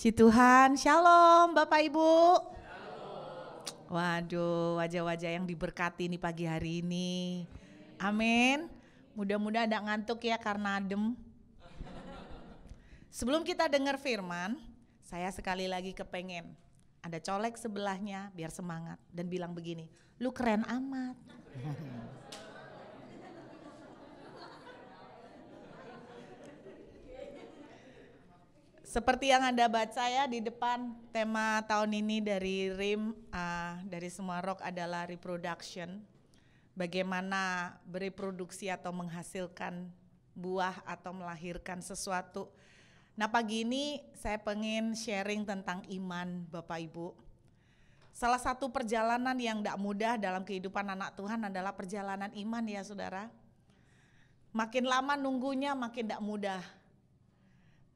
Puji Tuhan, shalom Bapak Ibu. Waduh, wajah-wajah yang diberkati nih pagi hari ini. Amin. Mudah-mudahan tidak ngantuk ya karena adem. Sebelum kita dengar firman, saya sekali lagi kepengen ada colek sebelahnya biar semangat dan bilang begini, lu keren amat. Seperti yang Anda baca ya di depan, tema tahun ini dari RIM, dari Semua Rock adalah reproduction. Bagaimana bereproduksi atau menghasilkan buah atau melahirkan sesuatu. Nah pagi ini saya pengen sharing tentang iman Bapak Ibu. Salah satu perjalanan yang tidak mudah dalam kehidupan anak Tuhan adalah perjalanan iman ya saudara. Makin lama nunggunya makin tidak mudah.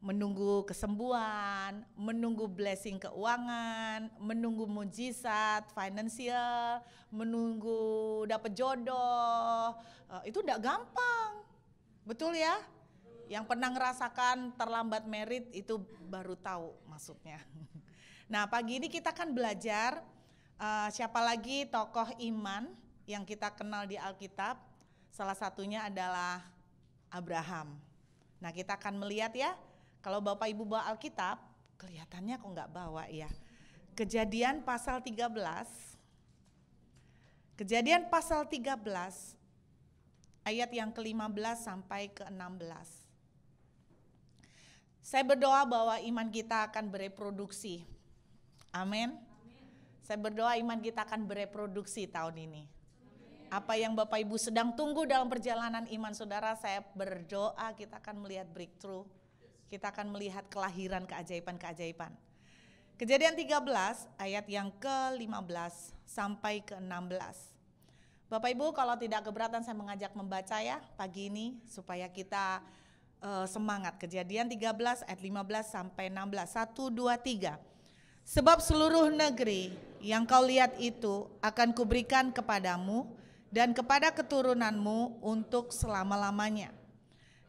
Menunggu kesembuhan, menunggu blessing keuangan, menunggu mujizat financial, menunggu dapat jodoh, itu tidak gampang, betul ya? Yang pernah ngerasakan terlambat merit itu baru tahu maksudnya. Nah pagi ini kita akan belajar siapa lagi tokoh iman yang kita kenal di Alkitab, salah satunya adalah Abraham. Nah kita akan melihat ya. Kalau Bapak Ibu bawa Alkitab, kelihatannya kok nggak bawa ya. Kejadian pasal 13. Kejadian pasal 13 ayat yang ke-15 sampai ke-16. Saya berdoa bahwa iman kita akan bereproduksi. Amin. Saya berdoa iman kita akan bereproduksi tahun ini. Apa yang Bapak Ibu sedang tunggu dalam perjalanan iman saudara, saya berdoa kita akan melihat breakthrough. Kita akan melihat kelahiran keajaiban-keajaiban. Kejadian 13 ayat yang ke-15 sampai ke-16. Bapak Ibu kalau tidak keberatan saya mengajak membaca ya pagi ini supaya kita semangat. Kejadian 13 ayat 15 sampai 16. 1, 2, 3. Sebab seluruh negeri yang kau lihat itu akan kuberikan kepadamu dan kepada keturunanmu untuk selama-lamanya.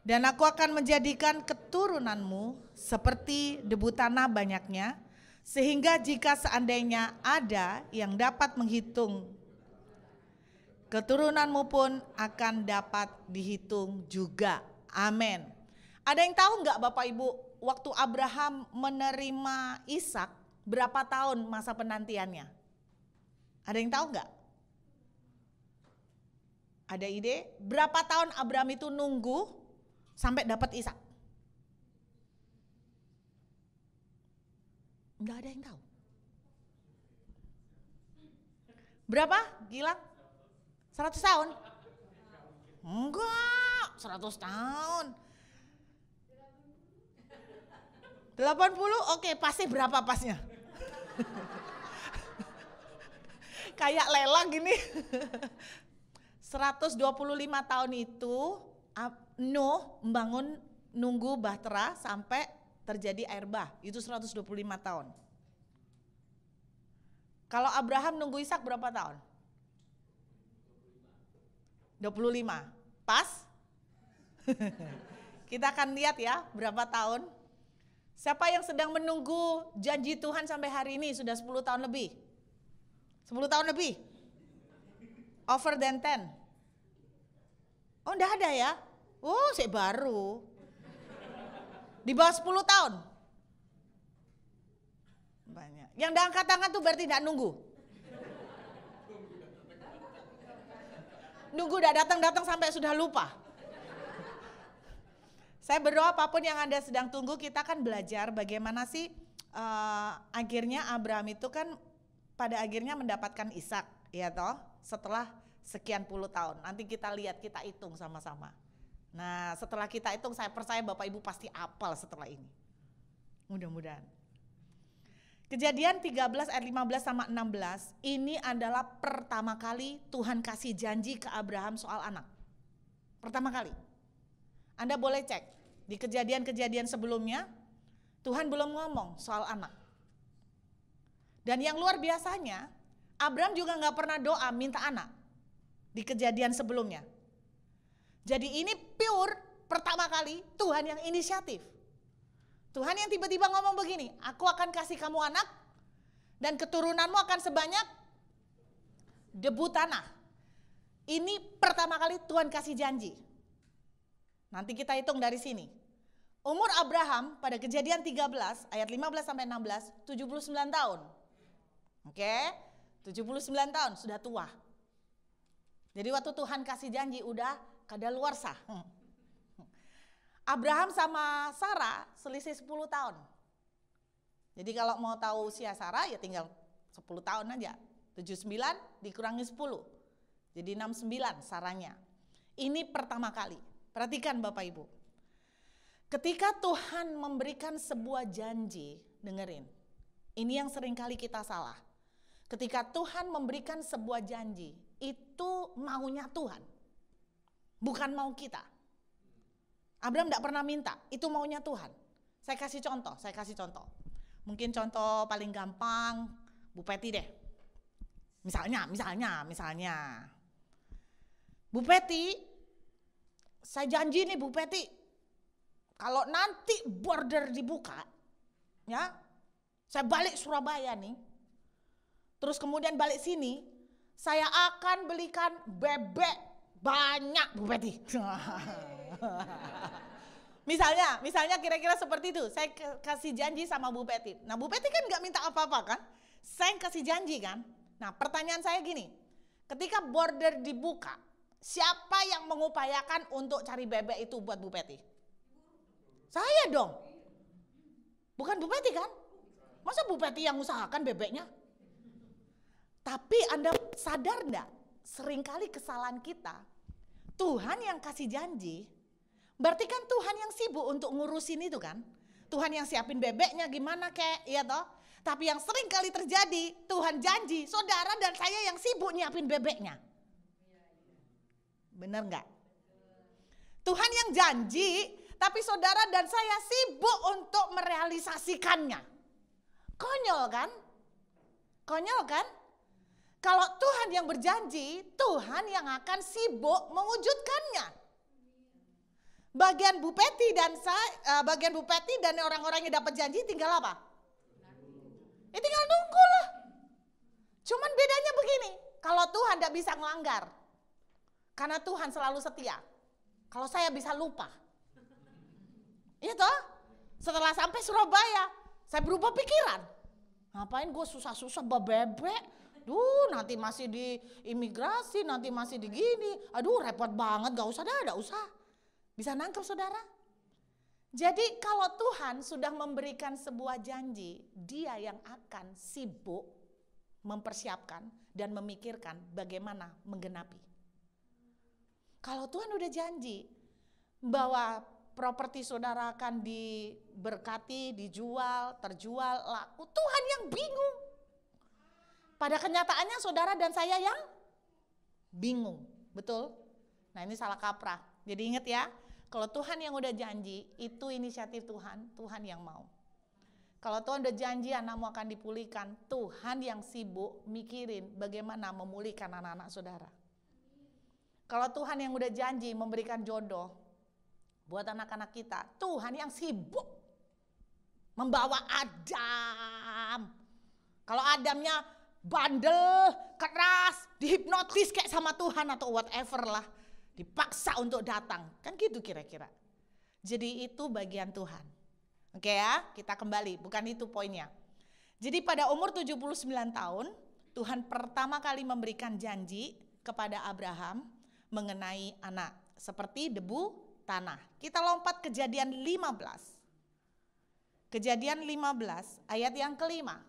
Dan aku akan menjadikan keturunanmu seperti debu tanah banyaknya, sehingga jika seandainya ada yang dapat menghitung, keturunanmu pun akan dapat dihitung juga. Amin. Ada yang tahu enggak Bapak Ibu, waktu Abraham menerima Ishak, berapa tahun masa penantiannya? Ada yang tahu enggak? Ada ide? Berapa tahun Abraham itu nunggu sampai dapat Ishak? Enggak ada yang tahu. Berapa? Gilang? 100 tahun? Enggak, 100 tahun. 80? Oke, pasti berapa pasnya? Kayak lelang gini. 125 tahun itu Nuh membangun nunggu bahtera sampai terjadi air bah, itu 125 tahun. Kalau Abraham nunggu Ishak berapa tahun? 25. Pas? Kita akan lihat ya berapa tahun. Siapa yang sedang menunggu janji Tuhan sampai hari ini sudah 10 tahun lebih? 10 tahun lebih? Over than 10? Oh enggak ada ya? Oh, saya baru. Di bawah 10 tahun. Banyak. Yang udah angkat tangan tuh berarti tidak nunggu. Nunggu udah datang-datang sampai sudah lupa. Saya berdoa apapun yang Anda sedang tunggu, kita akan belajar bagaimana sih akhirnya Abraham itu kan pada akhirnya mendapatkan Ishak, ya toh, setelah sekian puluh tahun. Nanti kita lihat, kita hitung sama-sama. Nah setelah kita hitung saya percaya Bapak Ibu pasti hafal setelah ini. Mudah-mudahan. Kejadian 13 ayat 15 sama 16 ini adalah pertama kali Tuhan kasih janji ke Abraham soal anak. Pertama kali. Anda boleh cek di kejadian-kejadian sebelumnya Tuhan belum ngomong soal anak. Dan yang luar biasanya Abraham juga gak pernah doa minta anak di kejadian sebelumnya. Jadi ini pure pertama kali Tuhan yang inisiatif. Tuhan yang tiba-tiba ngomong begini, aku akan kasih kamu anak dan keturunanmu akan sebanyak debu tanah. Ini pertama kali Tuhan kasih janji. Nanti kita hitung dari sini. Umur Abraham pada Kejadian 13 ayat 15 sampai 16, 79 tahun. Oke, 79 tahun sudah tua. Jadi waktu Tuhan kasih janji udah kadaluarsa. Abraham sama Sarah selisih 10 tahun. Jadi kalau mau tahu usia Sarah ya tinggal 10 tahun aja. 79 dikurangi 10. Jadi 69 Sarahnya. Ini pertama kali. Perhatikan Bapak Ibu. Ketika Tuhan memberikan sebuah janji, dengerin. Ini yang sering kali kita salah. Ketika Tuhan memberikan sebuah janji, itu maunya Tuhan. Bukan mau kita. Abraham tidak pernah minta, itu maunya Tuhan. Saya kasih contoh. Mungkin contoh paling gampang, Bu Peti deh. Misalnya. Bu Peti, saya janji nih Bu Peti, kalau nanti border dibuka, ya, saya balik Surabaya nih, terus kemudian balik sini, saya akan belikan bebek banyak Bu Peti. Misalnya kira-kira seperti itu. Saya kasih janji sama Bu Peti. Nah Bu Peti kan gak minta apa-apa kan. Saya kasih janji kan. Nah pertanyaan saya gini. Ketika border dibuka, siapa yang mengupayakan untuk cari bebek itu buat Bu Peti? Saya dong. Bukan Bu Peti kan? Masa Bu Peti yang usahakan bebeknya? Tapi Anda sadar enggak? Seringkali kesalahan kita, Tuhan yang kasih janji, berarti kan Tuhan yang sibuk untuk ngurusin itu kan. Tuhan yang siapin bebeknya gimana kek, iya toh. Tapi yang sering kali terjadi, Tuhan janji, saudara dan saya yang sibuk nyiapin bebeknya. Bener gak? Tuhan yang janji, tapi saudara dan saya sibuk untuk merealisasikannya. Konyol kan? Kalau Tuhan yang berjanji, Tuhan yang akan sibuk mewujudkannya. Bagian Bu Peti dan orang-orang yang dapat janji tinggal apa? Ya tinggal nunggu lah. Cuman bedanya begini, kalau Tuhan tidak bisa melanggar, karena Tuhan selalu setia. Kalau saya bisa lupa. Iya toh? Setelah sampai Surabaya, saya berubah pikiran. Ngapain gue susah-susah bebek? Duh, nanti masih di imigrasi, nanti masih di gini. Aduh, repot banget, gak usah. Bisa nangkep saudara? Jadi kalau Tuhan sudah memberikan sebuah janji, Dia yang akan sibuk mempersiapkan dan memikirkan bagaimana menggenapi. Kalau Tuhan udah janji bahwa properti saudara akan diberkati, dijual, terjual, laku, Tuhan yang bingung. Pada kenyataannya saudara dan saya yang bingung, betul? Nah ini salah kaprah. Jadi ingat ya, kalau Tuhan yang udah janji, itu inisiatif Tuhan, Tuhan yang mau. Kalau Tuhan udah janji anakmu akan dipulihkan, Tuhan yang sibuk mikirin bagaimana memulihkan anak-anak saudara. Kalau Tuhan yang udah janji memberikan jodoh buat anak-anak kita, Tuhan yang sibuk membawa Adam. Kalau Adamnya bandel, keras, dihipnotis kayak sama Tuhan atau whatever lah, dipaksa untuk datang, kan gitu kira-kira. Jadi itu bagian Tuhan. Oke ya, kita kembali, bukan itu poinnya. Jadi pada umur 79 tahun, Tuhan pertama kali memberikan janji kepada Abraham mengenai anak, seperti debu tanah. Kita lompat Kejadian 15. Kejadian 15 ayat yang kelima.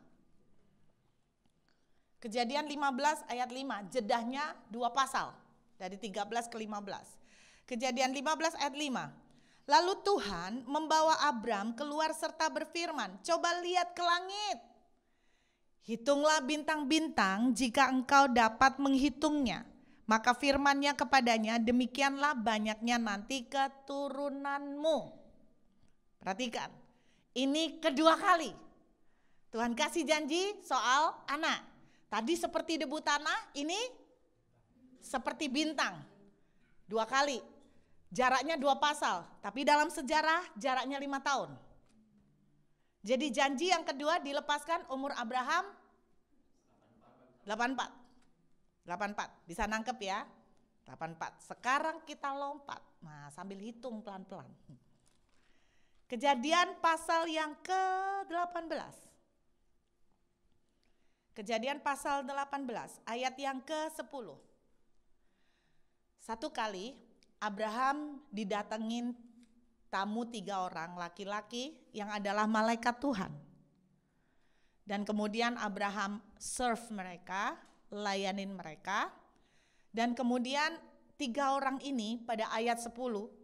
Kejadian 15 ayat 5, jedahnya 2 pasal. Dari 13 ke 15. Kejadian 15 ayat 5. Lalu Tuhan membawa Abram keluar serta berfirman, coba lihat ke langit. Hitunglah bintang-bintang jika engkau dapat menghitungnya. Maka firman-Nya kepadanya, demikianlah banyaknya nanti keturunanmu. Perhatikan, ini kedua kali Tuhan kasih janji soal anak. Tadi seperti debu tanah, ini seperti bintang. 2 kali. Jaraknya 2 pasal. Tapi dalam sejarah jaraknya 5 tahun. Jadi janji yang kedua dilepaskan umur Abraham 84. 84, bisa nangkep ya? 84. Sekarang kita lompat. Nah, sambil hitung pelan-pelan. Kejadian pasal yang ke-18. Kejadian pasal 18, ayat yang ke-10. Satu kali Abraham didatengin tamu 3 orang laki-laki yang adalah malaikat Tuhan. Dan kemudian Abraham serve mereka, layanin mereka. Dan kemudian 3 orang ini pada ayat 10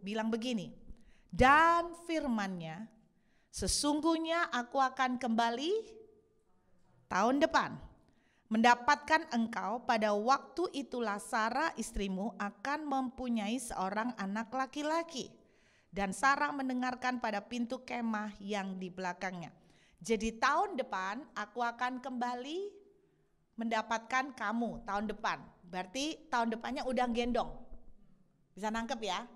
bilang begini, dan firman-Nya, sesungguhnya aku akan kembali tahun depan, mendapatkan engkau, pada waktu itulah Sarah istrimu akan mempunyai seorang anak laki-laki. Dan Sarah mendengarkan pada pintu kemah yang di belakangnya. Jadi tahun depan aku akan kembali mendapatkan kamu tahun depan. Berarti tahun depannya udah gendong. Bisa nangkep ya?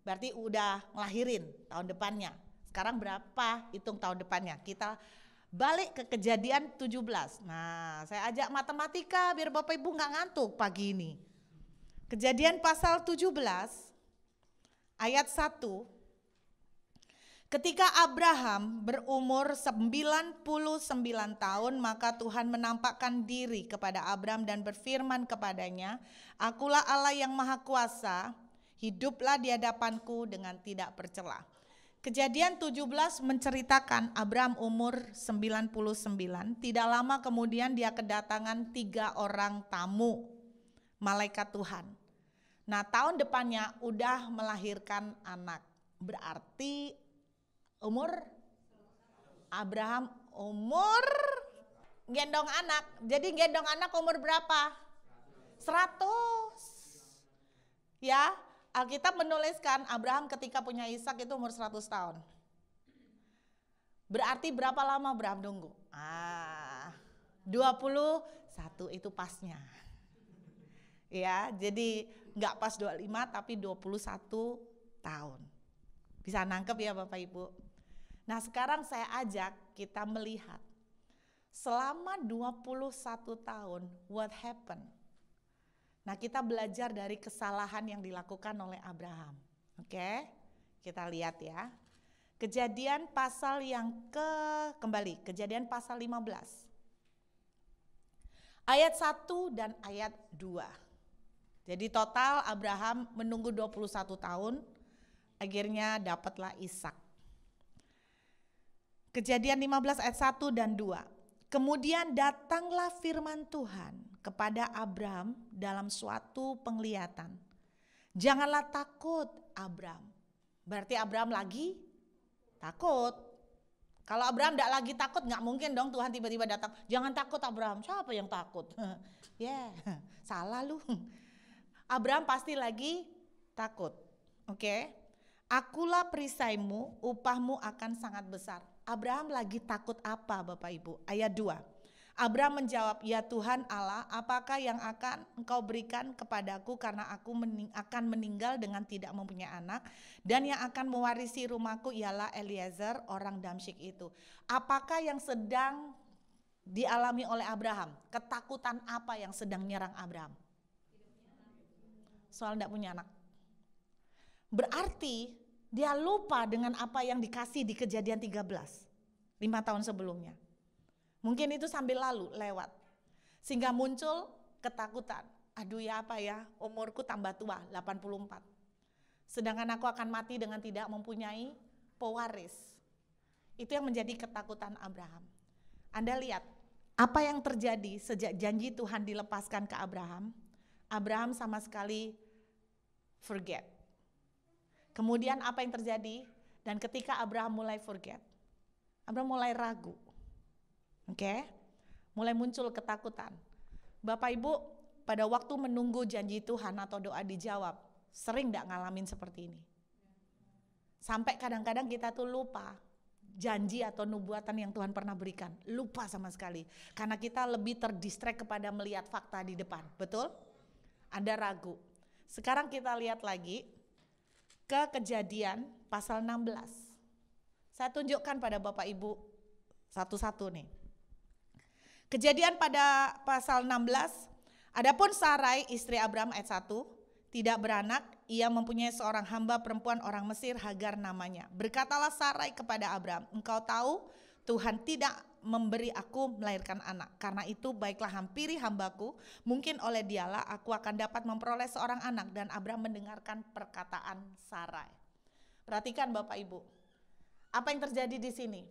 Berarti udah ngelahirin tahun depannya. Sekarang berapa hitung tahun depannya? Kita balik ke Kejadian 17. Nah, saya ajak matematika biar Bapak Ibu gak ngantuk pagi ini. Kejadian pasal 17 ayat 1. Ketika Abraham berumur 99 tahun, maka Tuhan menampakkan diri kepada Abraham dan berfirman kepadanya, akulah Allah yang maha kuasa, hiduplah di hadapanku dengan tidak bercela. Kejadian 17 menceritakan Abraham umur 99, tidak lama kemudian dia kedatangan 3 orang tamu, malaikat Tuhan. Nah, tahun depannya udah melahirkan anak, berarti umur Abraham umur gendong anak. Jadi gendong anak umur berapa? 100. Ya, Alkitab menuliskan Abraham ketika punya Ishak itu umur 100 tahun. Berarti berapa lama Abraham nunggu? 21 itu pasnya. Ya, jadi enggak pas 25 tapi 21 tahun. Bisa nangkep ya Bapak Ibu? Nah, sekarang saya ajak kita melihat selama 21 tahun what happened. Nah, kita belajar dari kesalahan yang dilakukan oleh Abraham. Oke, kita lihat ya. Kejadian pasal yang kembali, Kejadian pasal 15. Ayat 1 dan ayat 2. Jadi total Abraham menunggu 21 tahun, akhirnya dapatlah Ishak. Kejadian 15 ayat 1 dan 2. Kemudian datanglah firman Tuhan kepada Abraham dalam suatu penglihatan. Janganlah takut Abraham. Berarti Abraham lagi takut. Kalau Abraham tidak lagi takut, nggak mungkin dong Tuhan tiba-tiba datang. Jangan takut Abraham. Siapa yang takut? Salah lu. Abraham pasti lagi takut. Oke. Akulah perisaimu, upahmu akan sangat besar. Abraham lagi takut apa Bapak Ibu? Ayat 2. Abraham menjawab, ya Tuhan Allah, apakah yang akan engkau berikan kepadaku karena aku akan meninggal dengan tidak mempunyai anak, dan yang akan mewarisi rumahku ialah Eliezer orang Damsyik itu. Apakah yang sedang dialami oleh Abraham? Ketakutan apa yang sedang nyerang Abraham? Soal tidak punya anak. Berarti dia lupa dengan apa yang dikasih di Kejadian 13, 5 tahun sebelumnya. Mungkin itu sambil lalu, lewat. Sehingga muncul ketakutan. Aduh ya apa ya, umurku tambah tua, 84. Sedangkan aku akan mati dengan tidak mempunyai pewaris. Itu yang menjadi ketakutan Abraham. Anda lihat, apa yang terjadi sejak janji Tuhan dilepaskan ke Abraham, Abraham sama sekali forget. Kemudian apa yang terjadi? Dan ketika Abraham mulai forget, Abraham mulai ragu. Oke? Mulai muncul ketakutan. Bapak Ibu, pada waktu menunggu janji Tuhan atau doa dijawab, sering enggak ngalamin seperti ini? Sampai kadang-kadang kita tuh lupa janji atau nubuatan yang Tuhan pernah berikan. Lupa sama sekali. Karena kita lebih terdistract kepada melihat fakta di depan. Betul? Anda ragu. Sekarang kita lihat lagi ke Kejadian pasal 16. Saya tunjukkan pada Bapak Ibu satu-satu nih. Kejadian pada pasal 16, adapun Sarai istri Abraham ayat 1, tidak beranak, ia mempunyai seorang hamba perempuan orang Mesir, Hagar namanya. Berkatalah Sarai kepada Abraham, engkau tahu Tuhan tidak memberi aku melahirkan anak. Karena itu baiklah hampiri hambaku, mungkin oleh dialah aku akan dapat memperoleh seorang anak. Dan Abraham mendengarkan perkataan Sarai. Perhatikan Bapak Ibu, apa yang terjadi di sini?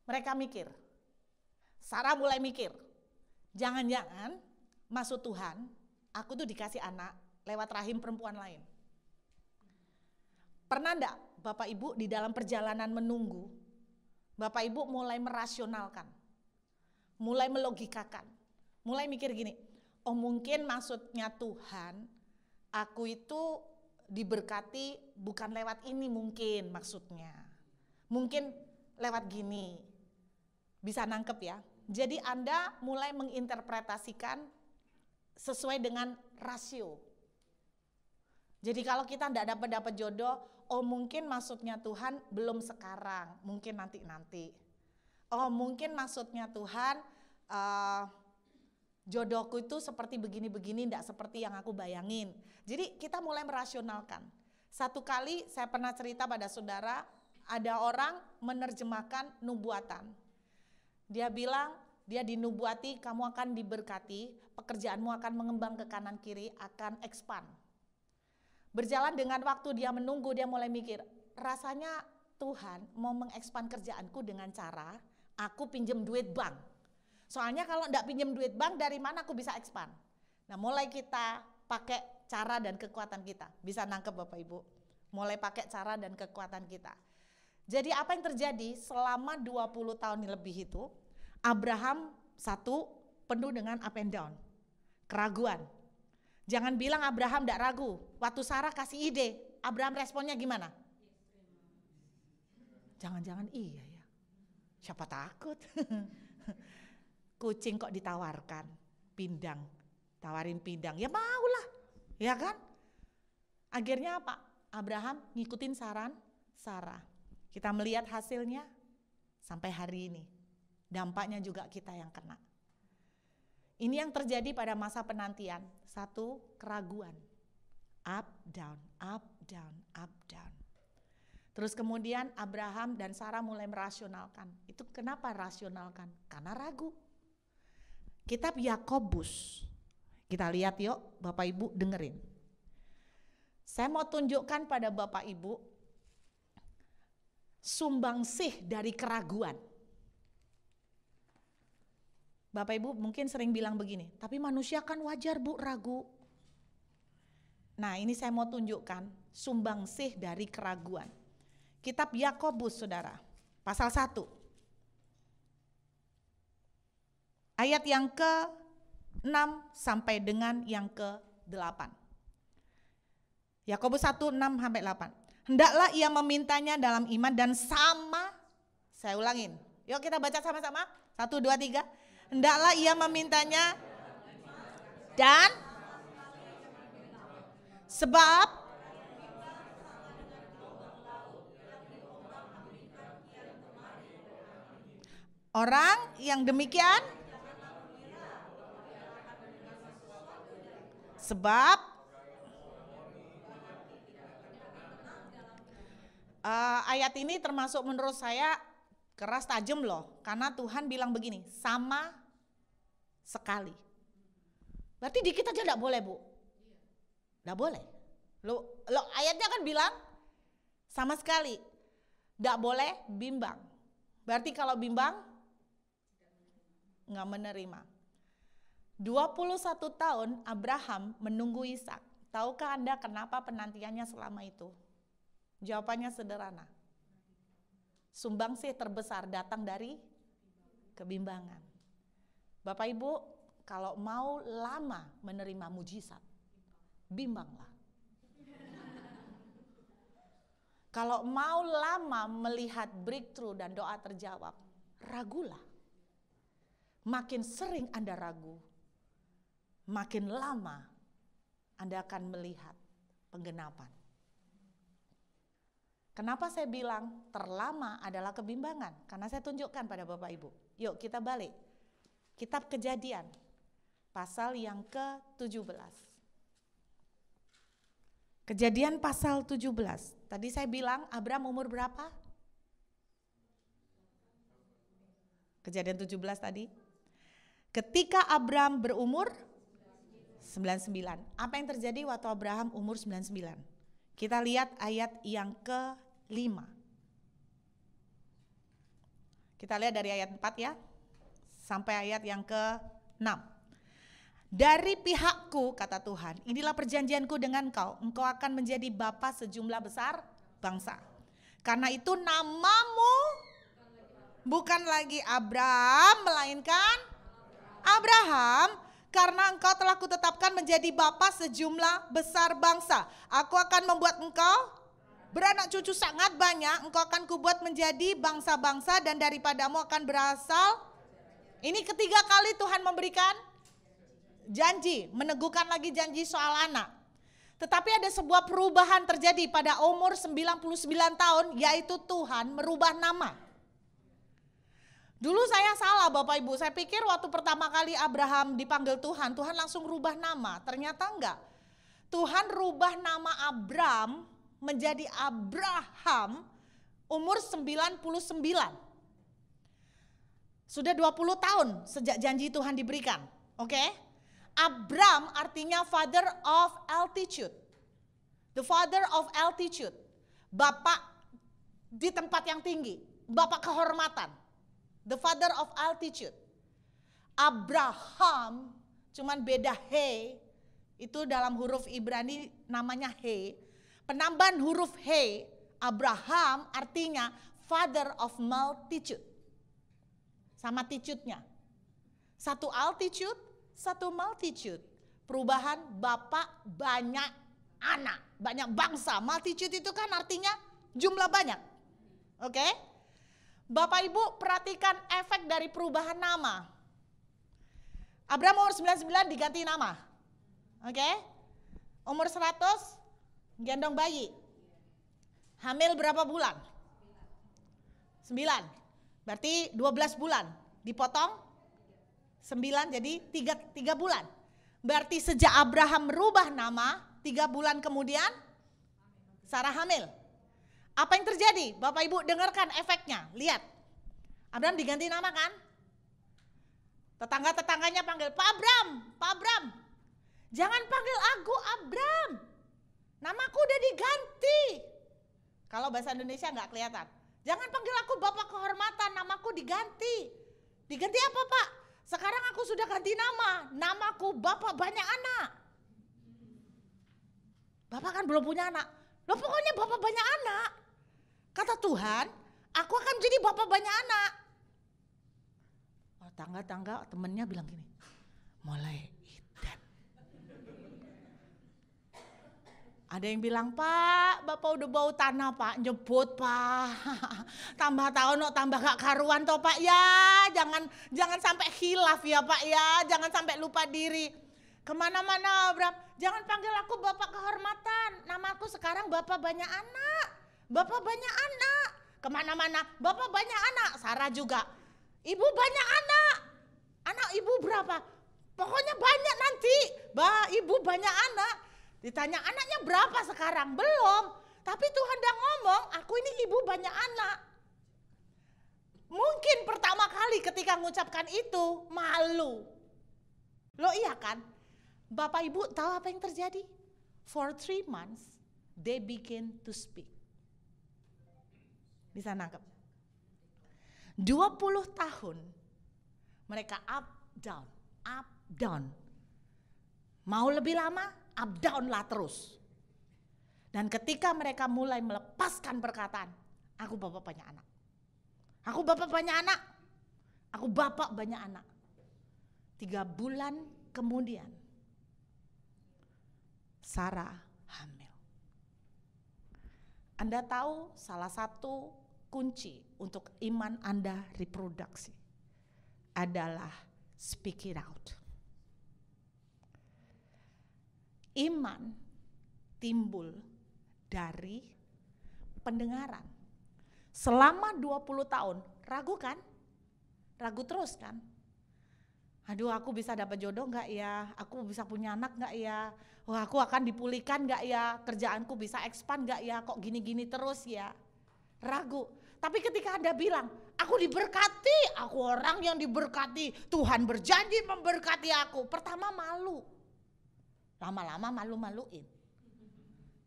Mereka mikir, Sarah mulai mikir, jangan-jangan maksud Tuhan, aku tuh dikasih anak lewat rahim perempuan lain. Pernah enggak Bapak Ibu di dalam perjalanan menunggu, Bapak Ibu mulai merasionalkan, mulai melogikakan, mulai mikir gini, oh mungkin maksudnya Tuhan, aku itu diberkati bukan lewat ini mungkin maksudnya. Mungkin lewat gini. Bisa nangkep ya. Jadi Anda mulai menginterpretasikan sesuai dengan rasio. Jadi kalau kita tidak dapat jodoh, oh mungkin maksudnya Tuhan belum sekarang, mungkin nanti. Oh mungkin maksudnya Tuhan jodohku itu seperti begini-begini, tidak seperti yang aku bayangin. Jadi kita mulai merasionalkan. Satu kali saya pernah cerita pada saudara, ada orang menerjemahkan nubuatan. Dia bilang, dia dinubuati, kamu akan diberkati, pekerjaanmu akan mengembang ke kanan kiri, akan expand. Berjalan dengan waktu dia menunggu, dia mulai mikir, rasanya Tuhan mau mengekspand kerjaanku dengan cara aku pinjam duit bank. Soalnya kalau enggak pinjam duit bank, dari mana aku bisa expand? Nah mulai kita pakai cara dan kekuatan kita. Bisa nangkep Bapak Ibu? Mulai pakai cara dan kekuatan kita. Jadi apa yang terjadi selama 20 tahun lebih itu, Abraham satu penuh dengan up and down, keraguan. Jangan bilang Abraham tidak ragu, waktu Sarah kasih ide, Abraham responnya gimana? Jangan-jangan iya ya, siapa takut? Kucing kok ditawarkan, pindang, tawarin pindang, ya maulah, ya kan? Akhirnya apa? Abraham ngikutin saran Sarah. Kita melihat hasilnya sampai hari ini. Dampaknya juga kita yang kena. Ini yang terjadi pada masa penantian. Satu, keraguan. Up, down, up, down, up, down. Terus kemudian Abraham dan Sarah mulai merasionalkan. Itu kenapa rasionalkan? Karena ragu. Kitab Yakobus. Kita lihat yuk, Bapak Ibu dengerin. Saya mau tunjukkan pada Bapak Ibu sumbangsih dari keraguan. Bapak Ibu mungkin sering bilang begini, tapi manusia kan wajar Bu ragu. Nah ini saya mau tunjukkan sumbangsih dari keraguan. Kitab Yakobus saudara, pasal 1. Ayat yang ke-6 sampai dengan yang ke-8. Yakobus 1, 6 sampai 8. Hendaklah ia memintanya dalam iman dan sama, saya ulangin, yuk kita baca sama-sama, 1, 2, 3. Hendaklah ia memintanya dan sebab orang yang demikian, sebab ayat ini termasuk menurut saya keras tajam loh, karena Tuhan bilang begini, sama sekali. Berarti di kita aja enggak boleh Bu? Enggak boleh. Lo ayatnya kan bilang sama sekali. Enggak boleh bimbang. Berarti kalau bimbang enggak menerima. 21 tahun Abraham menunggu Ishak. Tahukah Anda kenapa penantiannya selama itu? Jawabannya sederhana. Sumbangsih terbesar datang dari kebimbangan. Bapak Ibu, kalau mau lama menerima mujizat, bimbanglah. Kalau mau lama melihat breakthrough dan doa terjawab, ragulah. Makin sering Anda ragu, makin lama Anda akan melihat penggenapan. Kenapa saya bilang terlama adalah kebimbangan? Karena saya tunjukkan pada Bapak Ibu. Yuk kita balik. Kitab Kejadian, pasal yang ke-17. Kejadian pasal 17. Tadi saya bilang Abram umur berapa? Kejadian 17 tadi. Ketika Abram berumur 99. Apa yang terjadi waktu Abraham umur 99? Kita lihat ayat yang ke-5. Kita lihat dari ayat 4 ya, sampai ayat yang ke-6. Dari pihakku, kata Tuhan, inilah perjanjianku dengan engkau akan menjadi bapa sejumlah besar bangsa. Karena itu namamu bukan lagi Abram, melainkan Abraham, karena engkau telah kutetapkan menjadi bapa sejumlah besar bangsa. Aku akan membuat engkau beranak cucu sangat banyak, engkau akan kubuat menjadi bangsa-bangsa dan daripadamu akan berasal. Ini ketiga kali Tuhan memberikan janji, meneguhkan lagi janji soal anak. Tetapi ada sebuah perubahan terjadi pada umur 99 tahun, yaitu Tuhan merubah nama. Dulu saya salah Bapak Ibu, saya pikir waktu pertama kali Abraham dipanggil Tuhan, Tuhan langsung rubah nama. Ternyata enggak. Tuhan rubah nama Abram menjadi Abraham umur 99. Sudah 20 tahun sejak janji Tuhan diberikan. Oke? Abram artinya father of altitude. The father of altitude. Bapak di tempat yang tinggi. Bapak kehormatan. The father of altitude. Abraham cuman beda he. Itu dalam huruf Ibrani namanya he. Penambahan huruf he, Abraham artinya father of multitude. Sama titude-nya. Satu altitude, satu multitude. Perubahan bapak banyak anak, banyak bangsa. Multitude itu kan artinya jumlah banyak. Oke? Bapak Ibu perhatikan efek dari perubahan nama. Abraham umur 99 diganti nama. Oke? Umur 100 gendong bayi. Hamil berapa bulan? 9. Berarti 12 bulan. Dipotong 9 jadi 3 bulan. Berarti sejak Abraham merubah nama, 3 bulan kemudian Sarah hamil. Apa yang terjadi? Bapak Ibu dengarkan efeknya. Lihat. Abraham diganti nama kan? Tetangga-tetangganya panggil, Pak Abram, Pak Abram. Jangan panggil aku Abram. Namaku udah diganti. Kalau bahasa Indonesia nggak kelihatan. Jangan panggil aku Bapak kehormatan, namaku diganti. Diganti apa Pak? Sekarang aku sudah ganti nama. Namaku Bapak banyak anak. Bapak kan belum punya anak. Loh pokoknya Bapak banyak anak. Kata Tuhan, aku akan menjadi Bapak banyak anak. Tangga-tangga temennya bilang gini, mulai idan. Ada yang bilang, Pak, Bapak udah bau tanah Pak, nyebut Pak. Tambah tahun tambah gak karuan toh Pak ya. Jangan sampai khilaf ya Pak ya. Jangan sampai lupa diri. Kemana-mana Abraham, jangan panggil aku Bapak kehormatan. Namaku sekarang Bapak banyak anak. Bapak banyak anak. Kemana-mana, Bapak banyak anak. Sarah juga, Ibu banyak anak. Anak Ibu berapa? Pokoknya banyak nanti. Ibu banyak anak. Ditanya anaknya berapa sekarang? Belum. Tapi Tuhan udah ngomong, aku ini ibu banyak anak. Mungkin pertama kali ketika mengucapkan itu, malu. Loh iya kan? Bapak Ibu tahu apa yang terjadi? For 3 months, they begin to speak. Bisa nangkep? 20 tahun, mereka up, down. Mau lebih lama, up down lah terus. Dan ketika mereka mulai melepaskan perkataan, aku Bapak banyak anak. Aku Bapak banyak anak. Aku Bapak banyak anak. 3 bulan kemudian, Sarah hamil. Anda tahu salah satu kunci untuk iman Anda reproduksi adalah speak it out. Iman timbul dari pendengaran. Selama 20 tahun, ragu kan? Ragu terus kan? Aduh, aku bisa dapat jodoh gak ya? Aku bisa punya anak gak ya? Oh, aku akan dipulihkan gak ya? Kerjaanku bisa expand gak ya? Kok gini-gini terus ya? Ragu. Tapi ketika Anda bilang, aku diberkati, aku orang yang diberkati, Tuhan berjanji memberkati aku. Pertama malu, lama-lama malu-maluin,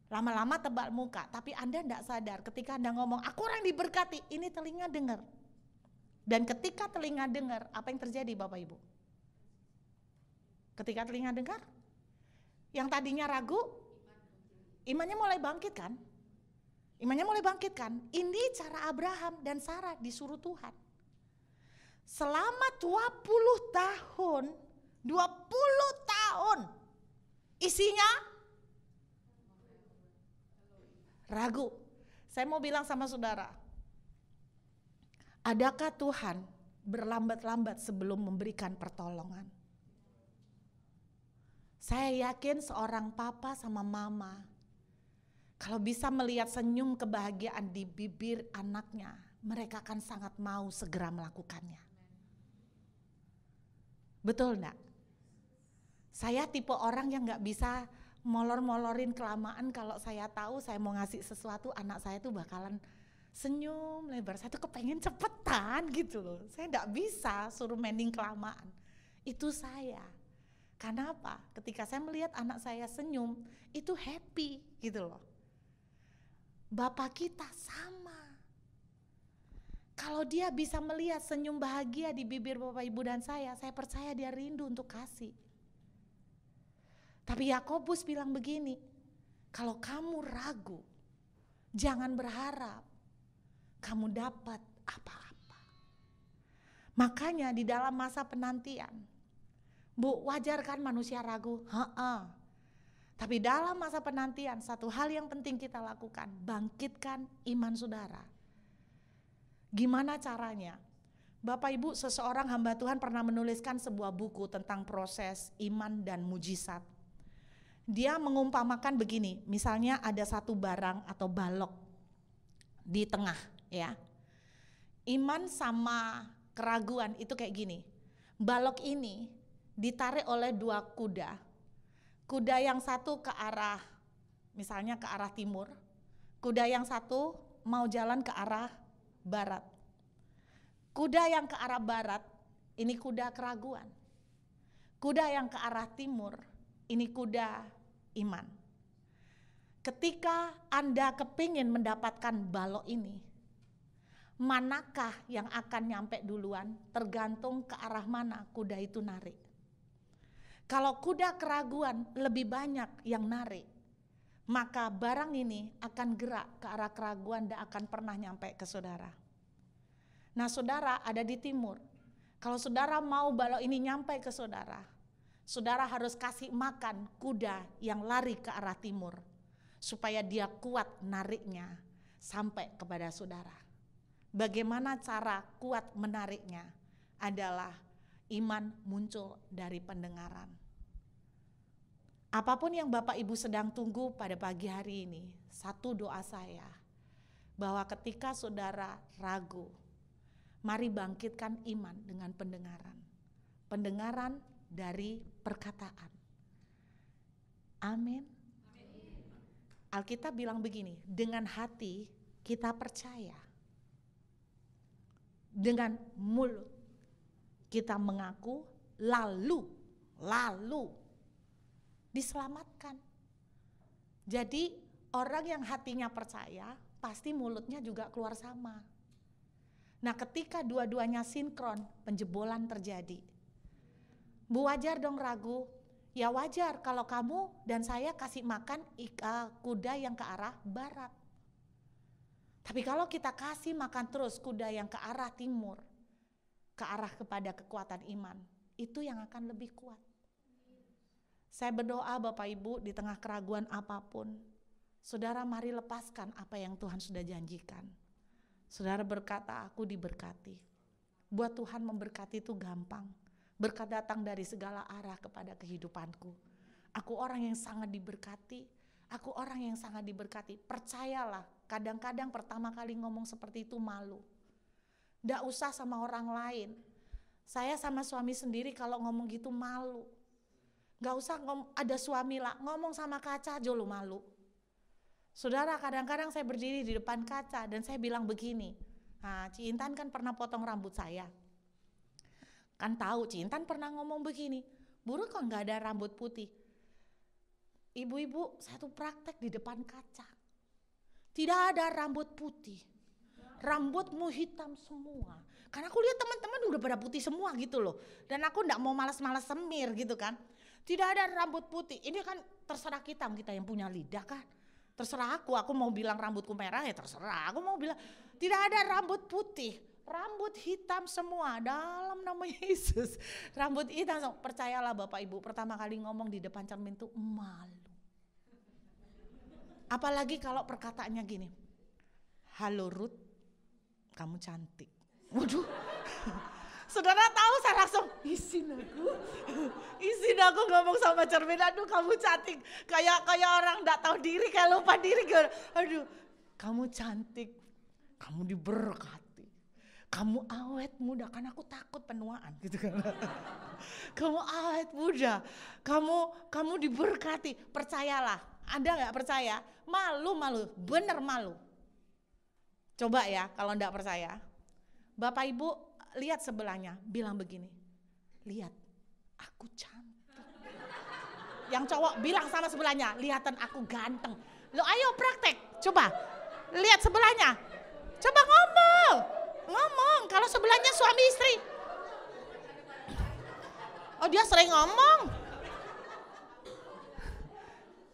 lama-lama tebal muka. Tapi Anda tidak sadar ketika Anda ngomong, aku orang diberkati, ini telinga dengar. Dan ketika telinga dengar, apa yang terjadi Bapak Ibu? Ketika telinga dengar, yang tadinya ragu, imannya mulai bangkit kan? Imannya mulai bangkit kan? Ini cara Abraham dan Sarah disuruh Tuhan. Selama 20 tahun, isinya ragu. Saya mau bilang sama saudara, adakah Tuhan berlambat-lambat sebelum memberikan pertolongan? Saya yakin seorang papa sama mama, kalau bisa melihat senyum kebahagiaan di bibir anaknya, mereka akan sangat mau segera melakukannya. Betul enggak? Saya tipe orang yang gak bisa molor-molorin kelamaan. Kalau saya tahu saya mau ngasih sesuatu, anak saya tuh bakalan senyum lebar. Saya tuh kepengen cepetan gitu loh. Saya gak bisa suruh mending kelamaan. Itu saya. Karena apa? Ketika saya melihat anak saya senyum, itu happy gitu loh. Bapak kita sama. Kalau dia bisa melihat senyum bahagia di bibir Bapak Ibu dan saya percaya dia rindu untuk kasih. Tapi Yakobus bilang begini, kalau kamu ragu, jangan berharap kamu dapat apa-apa. Makanya di dalam masa penantian, Bu, wajar kan manusia ragu? Tapi dalam masa penantian, satu hal yang penting kita lakukan, bangkitkan iman saudara. Gimana caranya? Bapak Ibu, seseorang hamba Tuhan pernah menuliskan sebuah buku tentang proses iman dan mujizat. Dia mengumpamakan begini, misalnya ada satu barang atau balok di tengah ya. Iman sama keraguan itu kayak gini. Balok ini ditarik oleh dua kuda. Kuda yang satu ke arah, misalnya ke arah timur. Kuda yang satu mau jalan ke arah barat. Kuda yang ke arah barat, ini kuda keraguan. Kuda yang ke arah timur, ini kuda iman. Ketika Anda kepingin mendapatkan balok ini, manakah yang akan nyampe duluan? Tergantung ke arah mana kuda itu narik. Kalau kuda keraguan lebih banyak yang narik, maka barang ini akan gerak ke arah keraguan dan akan pernah nyampe ke saudara. Nah, saudara ada di timur. Kalau saudara mau balok ini nyampe ke saudara, saudara harus kasih makan kuda yang lari ke arah timur, supaya dia kuat nariknya sampai kepada saudara. Bagaimana cara kuat menariknya? Adalah iman muncul dari pendengaran. Apapun yang Bapak Ibu sedang tunggu pada pagi hari ini, satu doa saya, bahwa ketika saudara ragu, mari bangkitkan iman dengan pendengaran. Pendengaran dari perkataan. Amin. Alkitab bilang begini, dengan hati kita percaya, dengan mulut kita mengaku, lalu diselamatkan. Jadi orang yang hatinya percaya, pasti mulutnya juga keluar sama. Nah, ketika dua-duanya sinkron, penjebolan terjadi. Bu, wajar dong ragu? Ya wajar kalau kamu dan saya kasih makan kuda yang ke arah barat. Tapi kalau kita kasih makan terus kuda yang ke arah timur, ke arah kepada kekuatan iman, itu yang akan lebih kuat. Saya berdoa Bapak Ibu di tengah keraguan apapun, saudara mari lepaskan apa yang Tuhan sudah janjikan. Saudara berkata, aku diberkati. Buat Tuhan memberkati itu gampang. Berkat datang dari segala arah kepada kehidupanku. Aku orang yang sangat diberkati. Aku orang yang sangat diberkati. Percayalah, kadang-kadang pertama kali ngomong seperti itu malu. Nggak usah sama orang lain. Saya sama suami sendiri kalau ngomong gitu malu. Nggak usah ada suami lah, ngomong sama kaca aja lu malu. Saudara, kadang-kadang saya berdiri di depan kaca dan saya bilang begini. Nah, Ci Intan kan pernah potong rambut saya. Kan tahu Ci Intan pernah ngomong begini, Buru kok nggak ada rambut putih? Ibu-ibu, saya tuh praktek di depan kaca. Tidak ada rambut putih. Rambutmu hitam semua. Karena aku lihat teman-teman udah pada putih semua gitu loh. Dan aku enggak mau malas-malas semir gitu kan. Tidak ada rambut putih. Ini kan terserah kita yang punya lidah kan. Terserah aku mau bilang rambutku merah ya terserah. Aku mau bilang tidak ada rambut putih. Rambut hitam semua dalam nama Yesus. Rambut hitam, percayalah Bapak Ibu, pertama kali ngomong di depan cermin tuh malu. Apalagi kalau perkataannya gini, halo Ruth, kamu cantik. Waduh, saudara tahu saya langsung isin aku ngomong sama cermin, aduh kamu cantik, kayak orang nggak tahu diri, kayak lupa diri. Aduh, kamu cantik, kamu diberkati, kamu awet muda, kan aku takut penuaan gitu kan. Kamu awet muda, kamu diberkati, percayalah. Anda nggak percaya? Malu, bener malu. Coba ya kalau nggak percaya. Bapak Ibu lihat sebelahnya, bilang begini, lihat aku cantik. Yang cowok bilang sama sebelahnya, lihatan aku ganteng. Lo ayo praktek, coba lihat sebelahnya. Coba ngomong kalau sebelahnya suami istri. Oh dia sering ngomong.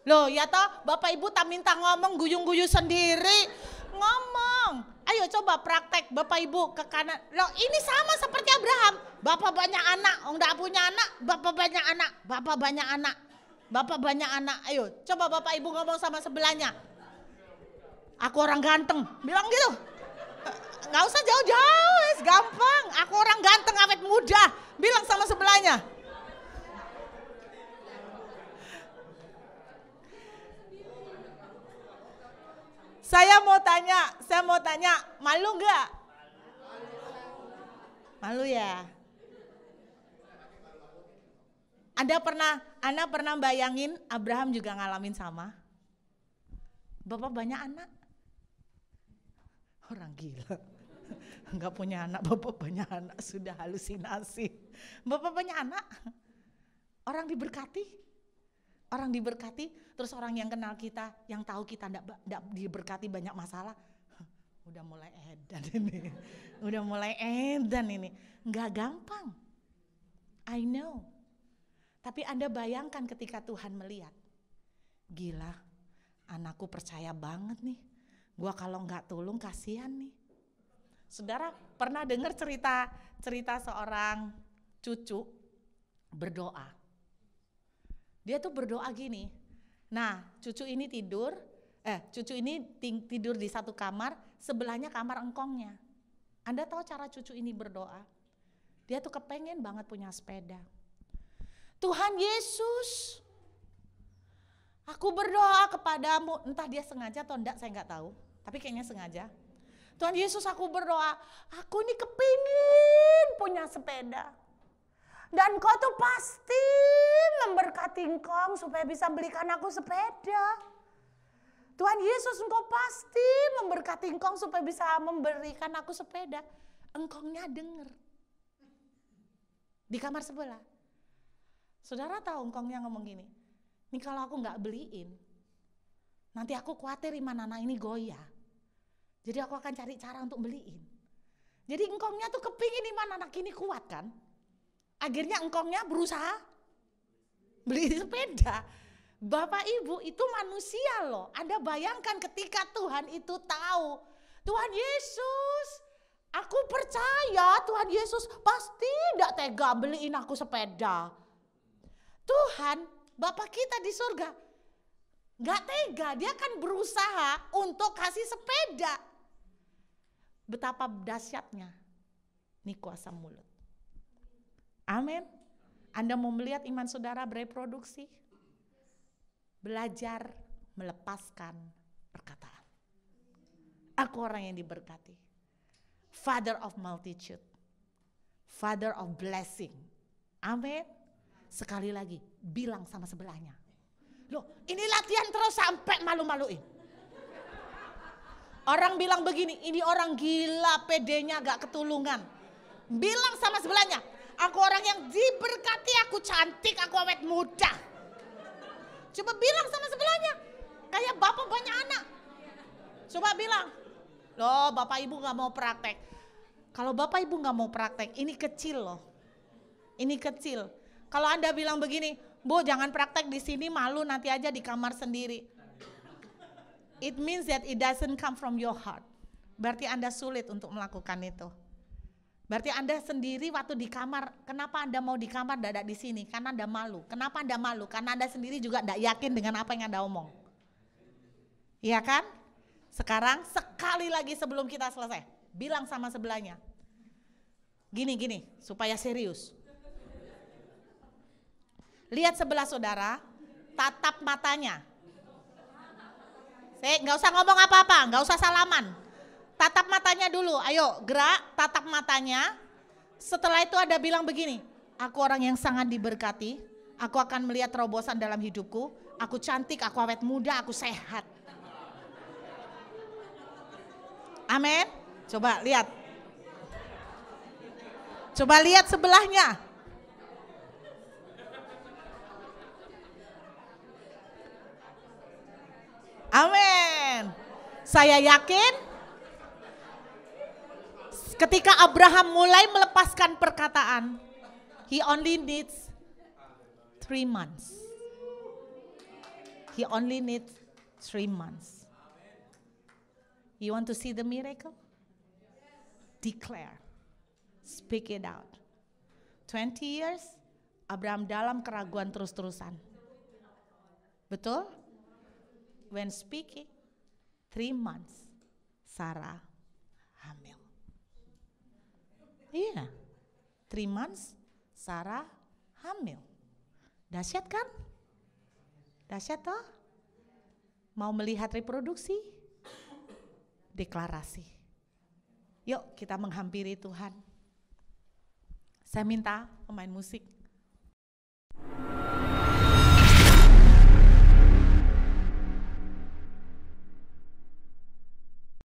Loh ya toh, Bapak Ibu tak minta ngomong, guyu-guyu sendiri. Ngomong, ayo coba praktek Bapak Ibu ke kanan. Loh ini sama seperti Abraham. Bapak banyak anak, enggak punya anak, bapak banyak anak, bapak banyak anak, bapak banyak anak. Ayo coba Bapak Ibu ngomong sama sebelahnya. Aku orang ganteng, bilang gitu. Nggak usah jauh-jauh, gampang. Aku orang ganteng, awet muda, bilang sama sebelahnya. Saya mau tanya, malu nggak? Malu ya. Anda pernah bayangin Abraham juga ngalamin sama? Bapak banyak anak. Orang gila. Enggak punya anak, bapak banyak anak, sudah halusinasi. Bapak banyak anak. Orang diberkati, terus orang yang kenal kita, yang tahu kita enggak diberkati banyak masalah, udah mulai edan ini. Enggak gampang, I know. Tapi Anda bayangkan ketika Tuhan melihat, gila, anakku percaya banget nih, gua kalau enggak tolong kasihan nih. Saudara pernah dengar cerita seorang cucu berdoa. Dia tuh berdoa gini. Nah, cucu ini tidur di satu kamar, sebelahnya kamar engkongnya. Anda tahu cara cucu ini berdoa? Dia tuh kepengen banget punya sepeda. Tuhan Yesus, aku berdoa kepadamu. Entah dia sengaja atau enggak, saya enggak tahu. Tapi kayaknya sengaja. Tuhan Yesus, aku berdoa, aku ini kepingin punya sepeda. Dan kau tuh pasti memberkati engkau supaya bisa belikan aku sepeda. Tuhan Yesus, engkau pasti memberkati engkau supaya bisa memberikan aku sepeda. Engkongnya denger. Di kamar sebelah. Saudara tahu engkongnya ngomong gini, nih kalau aku gak beliin, nanti aku khawatir iman anak ini goyah. Jadi aku akan cari cara untuk beliin. Jadi engkongnya tuh kepingin iman anak ini kuat kan. Akhirnya engkongnya berusaha beli sepeda. Bapak Ibu itu manusia loh. Anda bayangkan ketika Tuhan itu tahu, Tuhan Yesus, aku percaya Tuhan Yesus pasti tidak tega beliin aku sepeda. Tuhan, Bapak kita di surga, gak tega, dia kan berusaha untuk kasih sepeda. Betapa dahsyatnya nih kuasa mulut. Amin. Anda mau melihat iman saudara bereproduksi? Belajar melepaskan perkataan. Aku orang yang diberkati. Father of multitude. Father of blessing. Amin. Sekali lagi, bilang sama sebelahnya. Loh, ini latihan terus sampai malu-maluin. Orang bilang begini, ini orang gila, pedenya gak ketulungan. Bilang sama sebelahnya, aku orang yang diberkati, aku cantik, aku awet muda. Coba bilang sama sebelahnya, kayak bapak banyak anak. Coba bilang, loh bapak ibu gak mau praktek. Kalau bapak ibu gak mau praktek, ini kecil loh. Ini kecil. Kalau Anda bilang begini, Bu jangan praktek di sini, malu nanti aja di kamar sendiri. It means that it doesn't come from your heart. Berarti Anda sulit untuk melakukan itu. Berarti Anda sendiri waktu di kamar, kenapa Anda mau di kamar tidak di sini? Karena Anda malu. Kenapa Anda malu? Karena Anda sendiri juga tidak yakin dengan apa yang Anda omong. Iya kan? Sekarang sekali lagi sebelum kita selesai, bilang sama sebelahnya. Gini, supaya serius. Lihat sebelah saudara, tatap matanya. Nggak usah ngomong apa-apa, nggak usah salaman. Tatap matanya dulu, ayo gerak, tatap matanya. Setelah itu Anda bilang begini, aku orang yang sangat diberkati, aku akan melihat terobosan dalam hidupku, aku cantik, aku awet muda, aku sehat. Amin. Coba lihat. Coba lihat sebelahnya. Amin. Saya yakin ketika Abraham mulai melepaskan perkataan, he only needs 3 months. He only needs 3 months. You want to see the miracle? Declare. Speak it out. 20 years, Abraham dalam keraguan terus-terusan. Betul? When speaking, 3 months, Sarah hamil. Iya, 3 months, Sarah hamil. Dahsyat kan? Dahsyat toh? Mau melihat reproduksi? Deklarasi. Yuk kita menghampiri Tuhan. Saya minta pemain musik